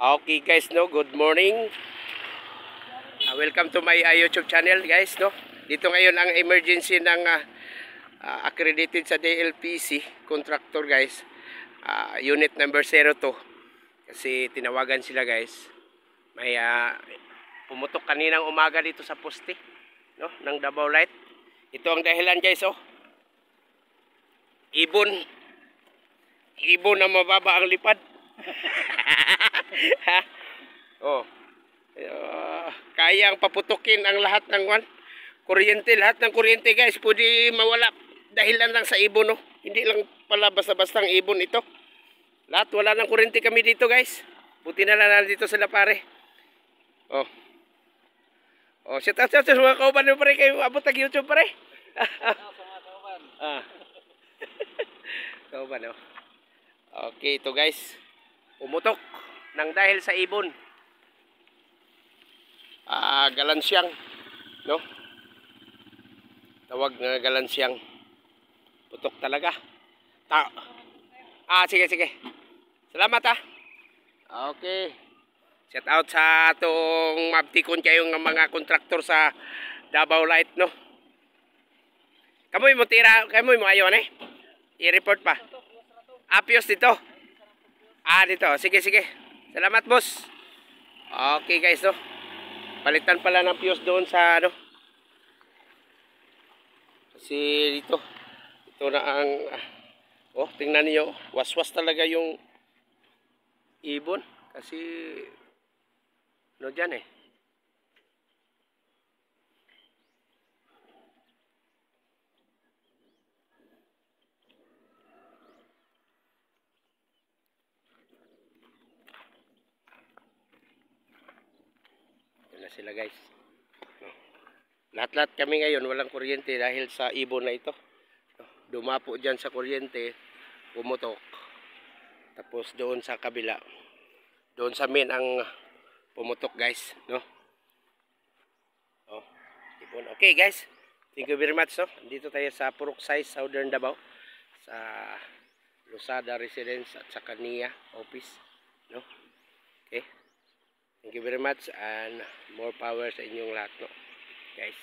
Okay guys, no, good morning. Welcome to my YouTube channel guys, no. Dito ngayon ang emergency ng accredited sa DLPC contractor guys. Unit number 02. Kasi tinawagan sila guys. May pumutok kaninang umaga dito sa poste, no, ng Davao Light. Ito ang dahilan guys, oh. Ibon na mababa ang lipad. Oh. Kayang paputukin ang lahat ng kuryente, guys, pwede mawala dahilan lang sa ibon, no. Hindi lang pala basta-bastang ibon ito. Lahat wala ng kuryente kami dito, guys. Buti na lang nandito sila, pare. Oh. Oh, shout out sa mga kauban mo, pare, kayo abot ng YouTube, pare. Kauban, oh. Okay, ito guys. Pumutok nang dahil sa ibon. Galansyang, no? Tawag nga galansyang. Putok talaga. Sige. Salamat Okay. Shout out sa atong mabtikon kayong mga kontraktor sa Davao Light, no? Kamoy mo tira, kamoy mo ayon i-report pa. Apios dito. Dito. Sige. Salamat, boss. Okay, guys, no. Palitan pala ng fuse doon sa kasi dito. Ito na ang tingnan niyo. Waswas talaga yung ibon kasi diyan sila guys. Lahat kami ngayon walang kuryente dahil sa ibon na ito. Dumapo dyan sa kuryente, pumutok. Tapos doon sa kabila, doon sa main ang pumutok guys, no? Ibon. Okay guys, thank you very much, no? Dito tayo sa Puruksay, Southern Davao, sa Losada Residence at sa Kania Office, no? Okay. Thank you very much and more power sa inyong lahat, no, guys.